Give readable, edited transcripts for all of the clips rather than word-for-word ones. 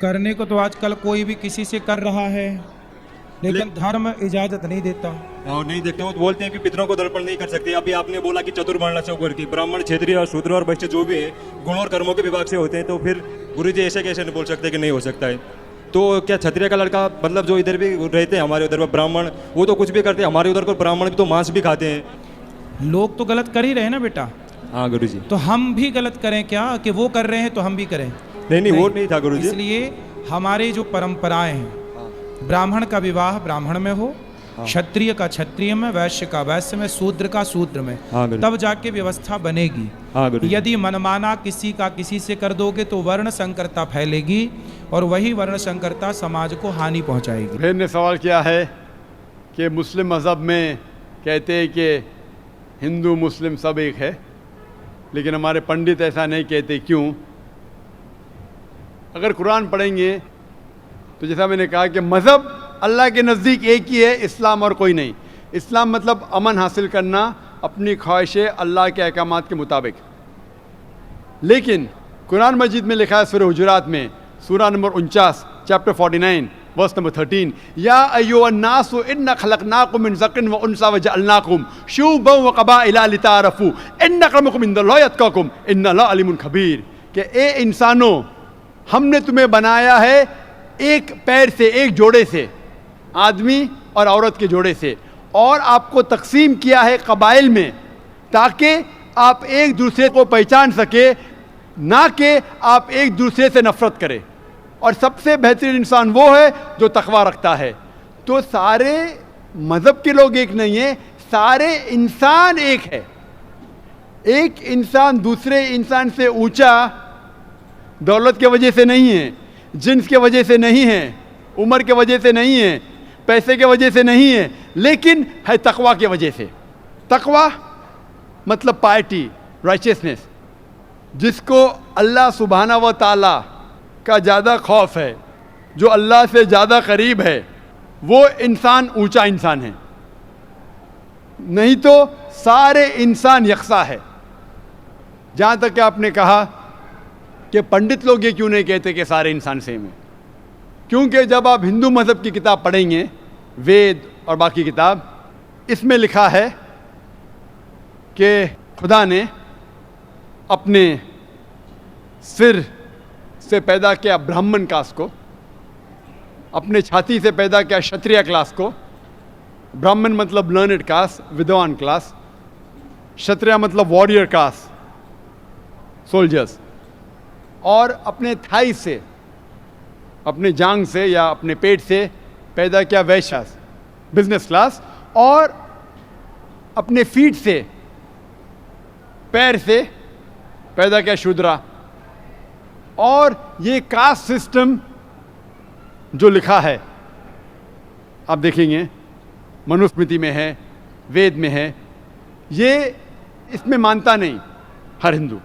کرنے کو تو آج کل کوئی بھی کسی سے کر رہا ہے، لیکن دھرم اجازت نہیں دیتا. اور نہیں دیکھتے، وہ بولتے ہیں کہ پتروں کو درپن نہیں کر سکتے. ابھی آپ نے بولا کہ چترورن چوکر کی براہمن، چھیتری اور شودر اور ویشیہ جو بھی ہے گن اور کرموں کے وبھاگ سے ہوتے ہیں، تو پھر گرو جی ایسے کیسے نہیں بول سکتے کہ نہیں ہو سکتا ہے؟ تو کیا چھتریا کا لڑکا مطلب جو ادھر بھی رہتے ہیں ہمارے ادھر براہمن، وہ تو کچھ بھی کرتے ہیں، ہمارے ادھر کو براہمن بھی تو مانس بھی کھاتے ہیں. لوگ تو غلط کر ہی رہے ہیں نا بیٹا. ہاں گرو جی. تو ہم بھی غلط کریں کیا کہ وہ کر رہے ہیں تو ہم بھی کریں؟ نہیں وہ نہیں تھا گرو جی. اس لیے ہماری جو پرمپرائیں ہیں، براہمن کا وواہ براہمن میں ہو، چھتریہ کا چھتریہ میں، ویشیہ کا ویشیہ میں، شودر کا شودر میں، تب جا کے ویوستھا بنے گی. یدی منمانا کسی کا کسی سے کر دو گے تو ورن سنکرتا پھیلے گی، اور وہی ورن سنکرتا سماج کو ہانی پہنچائے گی. بہن نے سوال کیا ہے کہ مسلم مذہب میں کہتے ہیں کہ ہندو مسلم سب ایک ہے، لیکن ہمارے پنڈت ایسا نہیں کہتے، کیوں؟ اگر قرآن پڑھیں گے تو جیسا میں نے کہا کہ مذہب اللہ کے نزدیک ایک ہی ہے، اسلام اور کوئی نہیں. اسلام مطلب امن حاصل کرنا اپنی خواہشیں اللہ کے احکامات کے مطابق. لیکن قرآن مجید میں لکھا ہے سورہ حجرات میں، سورہ نمبر 49 چیپٹر 49 ورس نمبر 13، یا ایھا الناس انا خلقناکم من ذکر و انثی وجعلناکم شعوبا وقبائل لتعارفوا ان اکرمکم عند اللہ اتقاکم ان اللہ علیم خبیر، کہ اے انسانوں، ہم نے تمہیں بنایا ہے ایک پیر سے، ایک جوڑے سے، آدمی اور عورت کے جوڑے سے، اور آپ کو تقسیم کیا ہے قبائل میں تاکہ آپ ایک دوسرے کو پہچان سکے، نہ کہ آپ ایک دوسرے سے نفرت کریں. اور سب سے بہترین انسان وہ ہے جو تقویٰ رکھتا ہے. تو سارے مذہب کے لوگ ایک نہیں ہیں، سارے انسان ایک ہے. ایک انسان دوسرے انسان سے اونچا دولت کی وجہ سے نہیں ہے، جنس کی وجہ سے نہیں ہے، عمر کی وجہ سے نہیں ہے، پیسے کی وجہ سے نہیں ہے، لیکن ہے تقویٰ کی وجہ سے. تقویٰ مطلب پائٹی، رائچسنس. جس کو اللہ سبحانہ و تعالیٰ کا زیادہ خوف ہے، جو اللہ سے زیادہ قریب ہے، وہ انسان اونچا انسان ہے. نہیں تو سارے انسان یکساں ہے. جہاں تک کہ آپ نے کہا کہ پنڈت لوگ یہ کیوں نہیں کہتے کہ سارے انسان سیم ہیں، کیونکہ جب آپ ہندو مذہب کی کتاب پڑھیں گے، وید اور باقی کتاب، اس میں لکھا ہے کہ خدا نے اپنے سر سے پیدا کیا براہمن کاسٹ کو، اپنے چھاتی سے پیدا کیا شتریہ کلاس کو. براہمن مطلب لرنڈ کاسٹ، ودوان کلاس. شتریہ مطلب واریر کاسٹ، سولجرز. اور اپنے تھائی سے، اپنے جانگ سے یا اپنے پیٹ سے پیدا کیا ویشیاز، بزنس کلاس. اور اپنے فیٹ سے، پیر سے پیدا کیا شودرا. اور یہ کاسٹ سسٹم جو لکھا ہے آپ دیکھیں گے منوسمرتی میں ہے، وید میں ہے، یہ اس میں مانتا نہیں ہر ہندو.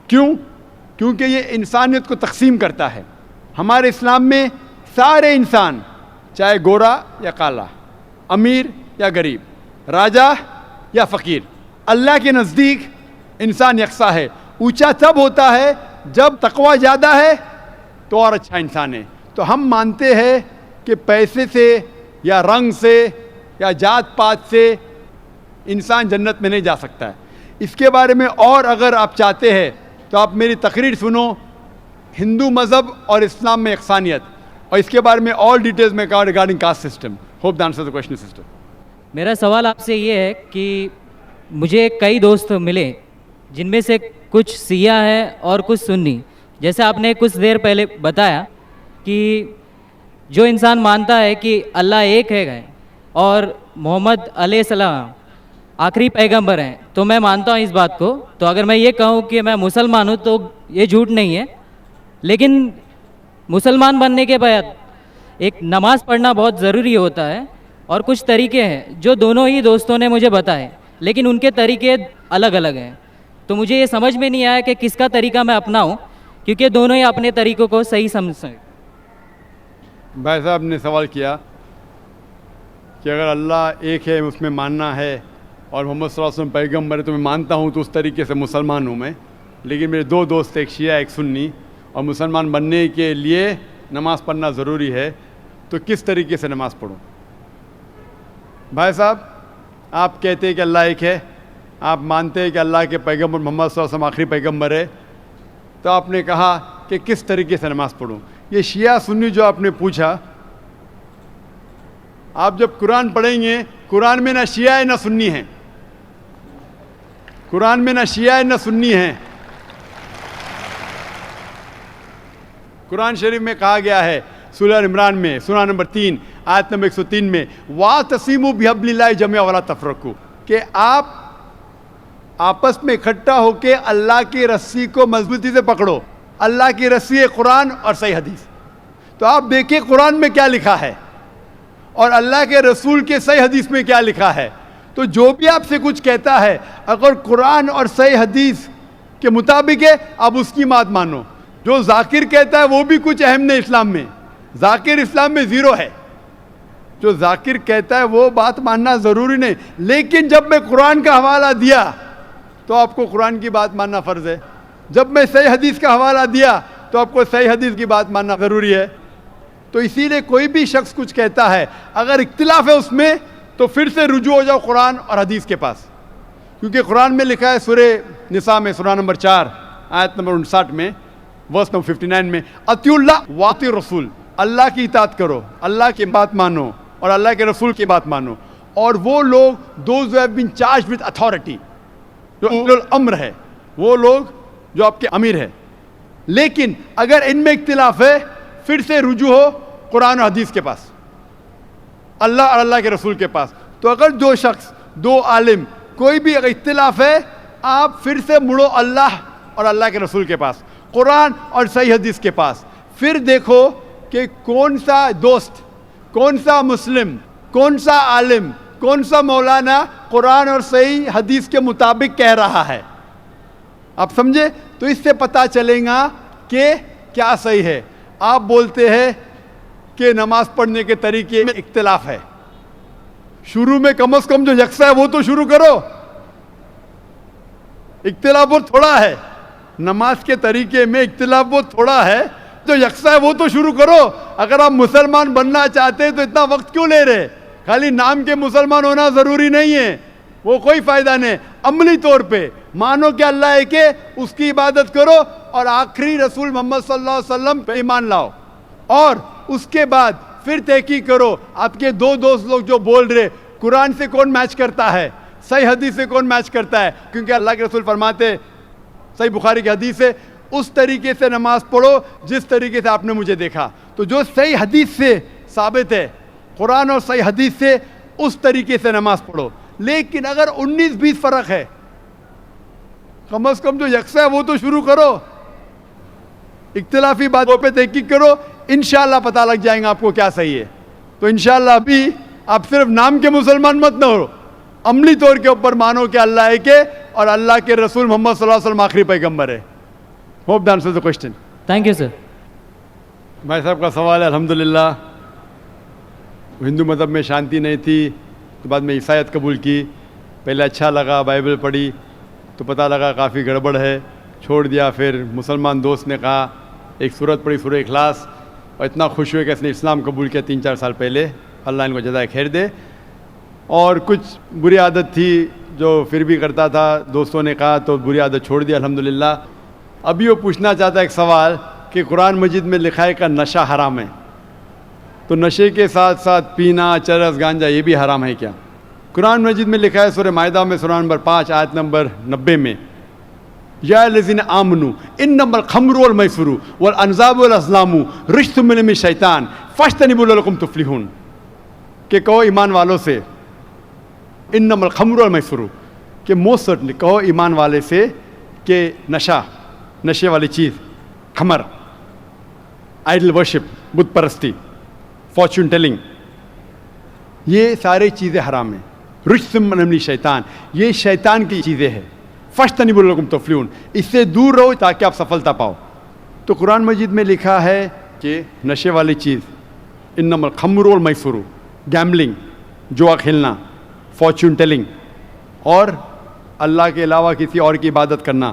کیوں؟ کیونکہ یہ انسانیت کو تقسیم کرتا ہے. ہمارے اسلام میں سارے انسان، چاہے گورا یا کالا، امیر یا غریب، راجا یا فقیر، اللہ کے نزدیک انسان یکساں ہے. اونچا تب ہوتا ہے جب تقویٰ زیادہ ہے تو اور اچھا انسان ہے. تو ہم مانتے ہیں کہ پیسے سے یا رنگ سے یا جات پات سے انسان جنت میں نہیں جا سکتا ہے. اس کے بارے میں اور اگر آپ چاہتے ہیں تو آپ میری تقریر سنو، ہندو مذہب اور اسلام میں یکسانیت، اور اس کے بارے میں اور ڈیٹیلز میں کہا regarding caste system. Hope the answer the question sister. میرا سوال آپ سے یہ ہے کہ مجھے کئی دوست ملے جن میں سے کچھ سیاہ ہے اور کچھ سنی. جیسے آپ نے کچھ دیر پہلے بتایا کہ جو انسان مانتا ہے کہ اللہ ایک ہے اور محمد علیہ السلام آخری پیغمبر ہیں، تو میں مانتا ہوں اس بات کو. تو اگر میں یہ کہوں کہ میں مسلمان ہوں تو یہ جھوٹ نہیں ہے. لیکن مسلمان بننے کے بعد ایک نماز پڑھنا بہت ضروری ہوتا ہے، اور کچھ طریقے ہیں جو دونوں ہی دوستوں نے مجھے بتائے، لیکن ان کے طریقے الگ الگ ہیں. تو مجھے یہ سمجھ میں نہیں آیا کہ کس کا طریقہ میں اپناؤں، کیونکہ دونوں ہی اپنے طریقوں کو صحیح سمجھ سکیں. بھائی صاحب نے سوال کیا کہ اگر اللہ ایک ہے اس میں ماننا ہے اور محمد صلی اللہ علیہ وسلم پیغمبر ہے تو میں مانتا ہوں، تو اس طریقے سے مسلمان ہوں میں. لیکن میرے دو دوست ایک شیعہ ایک سنی اور مسلمان بننے کے لیے نماز پڑھنا ضروری ہے تو کس طریقے سے نماز پڑھوں؟ بھائی صاحب آپ کہتے ہیں کہ اللہ ایک ہے, آپ مانتے ہیں کہ اللہ کے پیغمبر محمد صلی اللہ علیہ وسلم آخری پیغمبر ہے, تو آپ نے کہا کہ کس طریقے سے نماز پڑھوں. یہ شیعہ سنی جو آپ نے پوچھا, آپ جب قرآن پڑھیں گے قرآن میں نہ شیعہ ہے نہ سنی ہیں, قرآن میں نہ شیعہ ہے نہ سنی ہیں. قرآن شریف میں کہا گیا ہے سورہ عمران میں سورہ نمبر 3 آیت نمبر 103 میں وَاعْتَصِمُوا بِحَبْلِ اللَّهِ جَمِيعًا وَلَا تَفَرَّقُوا, کہ آپ آپس میں اکٹھا ہو کے اللہ کی رسی کو مضبوطی سے پکڑو. اللہ کی رسی ہے قرآن اور صحیح حدیث. تو آپ دیکھیں قرآن میں کیا لکھا ہے اور اللہ کے رسول کے صحیح حدیث میں کیا لکھا ہے. تو جو بھی آپ سے کچھ کہتا ہے اگر قرآن اور صحیح حدیث کے مطابق ہے آپ اس کی بات مانو. جو ذاکر کہتا ہے وہ بھی کچھ اہم نہیں اسلام میں, ذاکر اسلام میں زیرو ہے. جو ذاکر کہتا ہے وہ بات ماننا ضروری نہیں, لیکن جب میں قرآن کا حوالہ دیا تو آپ کو قرآن کی بات ماننا فرض ہے. جب میں صحیح حدیث کا حوالہ دیا تو آپ کو صحیح حدیث کی بات ماننا ضروری ہے. تو اسی لیے کوئی بھی شخص کچھ کہتا ہے اگر اختلاف ہے اس میں تو پھر سے رجوع ہو جاؤ قرآن اور حدیث کے پاس, کیونکہ قرآن میں لکھا ہے سورہ نساء میں سورہ نمبر 4 آیت نمبر 59 میں ورس نمبر 59 میں اطیعوا اللہ واطیعوا الرسول, اللہ کی اطاعت کرو, اللہ کی بات مانو اور اللہ کے رسول کی بات مانو. اور وہ لوگ those have been charged with authority, جو اولو الامر ہے, وہ لوگ جو آپ کے امیر ہے. لیکن اگر ان میں اختلاف ہے پھر سے رجوع ہو قرآن اور حدیث کے پاس, اللہ اور اللہ کے رسول کے پاس. تو اگر دو شخص دو عالم کوئی بھی اگر اختلاف ہے آپ پھر سے مڑو اللہ اور اللہ کے رسول کے پاس, قرآن اور صحیح حدیث کے پاس. پھر دیکھو کہ کون سا دوست, کون سا مسلم, کون سا عالم, کون سا مولانا قرآن اور صحیح حدیث کے مطابق کہہ رہا ہے. آپ سمجھے؟ تو اس سے پتہ چلے گا کہ کیا صحیح ہے. آپ بولتے ہیں کہ نماز پڑھنے کے طریقے میں اختلاف ہے, شروع میں کم از کم جو یکساں ہے وہ تو شروع کرو. اختلاف بہت تھوڑا ہے, نماز کے طریقے میں اختلاف بہت تھوڑا ہے, جو یکساں ہے وہ تو شروع کرو. اگر آپ مسلمان بننا چاہتے ہیں تو اتنا وقت کیوں لے رہے؟ خالی نام کے مسلمان ہونا ضروری نہیں ہے, وہ کوئی فائدہ نہیں. عملی طور پہ مانو کہ اللہ ہے کہ اس کی عبادت کرو اور آخری رسول محمد صلی اللہ علیہ وسلم پہ ایمان لاؤ, اور اس کے بعد پھر تحقیق کرو آپ کے دو دوست لوگ جو بول رہے قرآن سے کون میچ کرتا ہے, صحیح حدیث سے کون میچ کرتا ہے. کیونکہ اللہ کے رسول فرماتے صحیح بخاری کی حدیث ہے اس طریقے سے نماز پڑھو جس طریقے سے آپ نے مجھے دیکھا. تو جو صحیح حدیث سے ثابت ہے قرآن اور صحیح حدیث سے اس طریقے سے نماز پڑھو. لیکن اگر 19-20 فرق ہے کم از کم جو یکساں ہے وہ تو شروع کرو, اختلافی باتوں پہ تحقیق کرو, انشاءاللہ پتہ لگ جائیں گا آپ کو کیا صحیح ہے. تو انشاءاللہ ابھی آپ صرف نام کے مسلمان مت نہ ہو, عملی طور کے اوپر مانو کہ اللہ ہے کہ اور اللہ کے رسول محمد صلی اللہ علیہ وسلم آخری پیغمبر ہے. Hope that answers the question. Thank you sir. بھائی صاحب کا سوال ہے الحمدللہ ہندو مذہب میں شانتی نہیں تھی تو بعد میں عیسائیت قبول کی, پہلے اچھا لگا بائبل پڑھی تو پتہ لگا کافی گڑبڑ ہے, چھوڑ دیا. پھر مسلمان دوست نے کہا ایک سورت پڑھی سورہ اخلاص اور اتنا خوش ہوئے کہ اس نے اسلام قبول کیا 3-4 سال پہلے, اللہ ان کو جزائے خیر دے. اور کچھ بری عادت تھی جو پھر بھی کرتا تھا, دوستوں نے کہا تو بری عادت چھوڑ دیا الحمدللہ. ابھی وہ پوچھنا چاہتا ہے ایک سوال کہ قرآن مجید میں لکھا ہے کہ نشہ حرام ہے, تو نشے کے ساتھ ساتھ پینا, چرس, گانجا یہ بھی حرام ہے کیا؟ قرآن مجید میں لکھا ہے سورہ مائدہ میں سورہ نمبر 5 آیت نمبر 90 میں یا الذین آمنوا انما الخمر والمیسر والانصاب والازلام رجس من عمل الشیطان فاجتنبوہ لعلکم تفلحون, کہ کہو ایمان والوں سے انما الخمر والمیسر, کہ موسٹ سرٹنلی کہو ایمان والے سے کہ نشے والی چیز, خمر, آئیڈل ورشپ, بت پرستی, فارچون ٹیلنگ, یہ سارے چیزیں حرام ہیں. رجس من عمل الشیطان, یہ شیطان کی چیزیں ہیں. فاجتنبوہ لعلکم تفلحون, اس سے دور رہو تاکہ آپ سفلتا پاؤ. تو قرآن مجید میں لکھا ہے کہ نشے والی چیز انما الخمر والمیسر, گیملنگ, جوا کھیلنا, فارچون ٹیلنگ اور اللہ کے علاوہ کسی اور کی عبادت کرنا,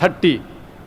30,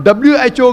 WHO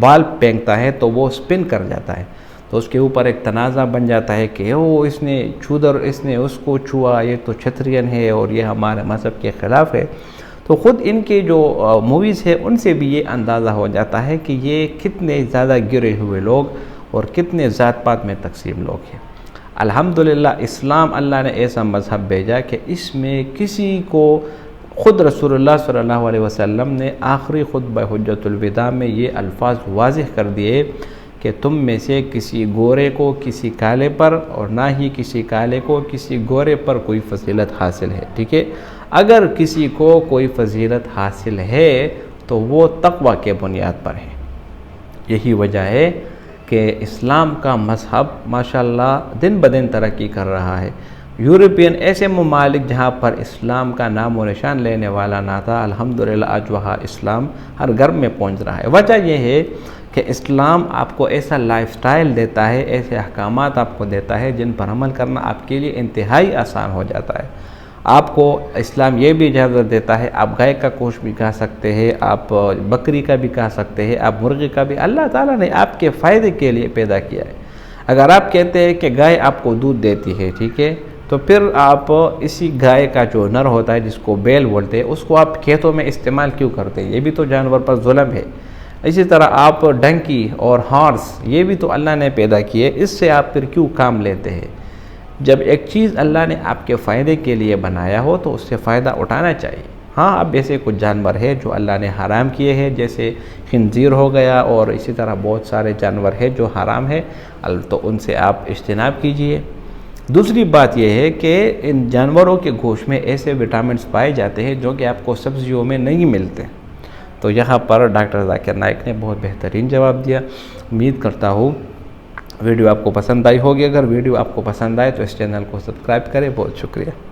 بال پھینکتا ہے تو وہ اسپن کر جاتا ہے، تو اس کے اوپر ایک تنازع بن جاتا ہے کہ اس نے اس نے اس کو چھوا، یہ تو چھترین ہے اور یہ ہمارے مذہب کے خلاف ہے۔ تو خود ان کے جو موویز ہے ان سے بھی یہ اندازہ ہو جاتا ہے کہ یہ کتنے زیادہ گرے ہوئے لوگ اور کتنے ذات پات میں تقسیم لوگ ہیں۔ الحمدللہ اسلام اللہ نے ایسا مذہب بھیجا کہ اس میں کسی کو، خود رسول اللہ صلی اللہ علیہ وسلم نے آخری خطبہ حجۃ الوداع میں یہ الفاظ واضح کر دیے کہ تم میں سے کسی گورے کو کسی کالے پر اور نہ ہی کسی کالے کو کسی گورے پر کوئی فضیلت حاصل ہے، ٹھیک ہے؟ اگر کسی کو کوئی فضیلت حاصل ہے تو وہ تقوی کے بنیاد پر ہے۔ یہی وجہ ہے کہ اسلام کا مذہب ماشاءاللہ دن بدن ترقی کر رہا ہے۔ یورپین ایسے ممالک جہاں پر اسلام کا نام و نشان لینے والا نہ تھا، الحمدللہ آج وہاں اسلام ہر گھر میں پہنچ رہا ہے۔ وجہ یہ ہے کہ اسلام آپ کو ایسا لائف سٹائل دیتا ہے، ایسے احکامات آپ کو دیتا ہے جن پر عمل کرنا آپ کے لیے انتہائی آسان ہو جاتا ہے۔ آپ کو اسلام یہ بھی اجازت دیتا ہے آپ گائے کا گوشت بھی کھا سکتے ہیں، آپ بکری کا بھی کھا سکتے ہیں، آپ مرغی کا بھی۔ اللہ تعالیٰ نے آپ کے فائدے کے لیے پیدا کیا ہے۔ اگر آپ کہتے ہیں کہ گائے آپ کو دودھ دیتی ہے، ٹھیک ہے، تو پھر آپ اسی گائے کا جو نر ہوتا ہے جس کو بیل بولتے ہیں اس کو آپ کھیتوں میں استعمال کیوں کرتے ہیں؟ یہ بھی تو جانور پر ظلم ہے۔ اسی طرح آپ ڈنکی اور ہارس یہ بھی تو اللہ نے پیدا کیے، اس سے آپ پھر کیوں کام لیتے ہیں؟ جب ایک چیز اللہ نے آپ کے فائدے کے لیے بنایا ہو تو اس سے فائدہ اٹھانا چاہیے۔ ہاں، اب ایسے کچھ جانور ہیں جو اللہ نے حرام کیے ہیں، جیسے خنزیر ہو گیا، اور اسی طرح بہت سارے جانور ہیں جو حرام ہیں، تو ان سے آپ اجتناب کیجئے۔ دوسری بات یہ ہے کہ ان جانوروں کے گوشت میں ایسے وٹامنز پائے جاتے ہیں جو کہ آپ کو سبزیوں میں نہیں ملتے۔ تو یہاں پر ڈاکٹر ذاکر نائک نے بہت بہترین جواب دیا۔ امید کرتا ہوں ویڈیو آپ کو پسند آئی ہوگی۔ اگر ویڈیو آپ کو پسند آئے تو اس چینل کو سبسکرائب کریں۔ بہت شکریہ۔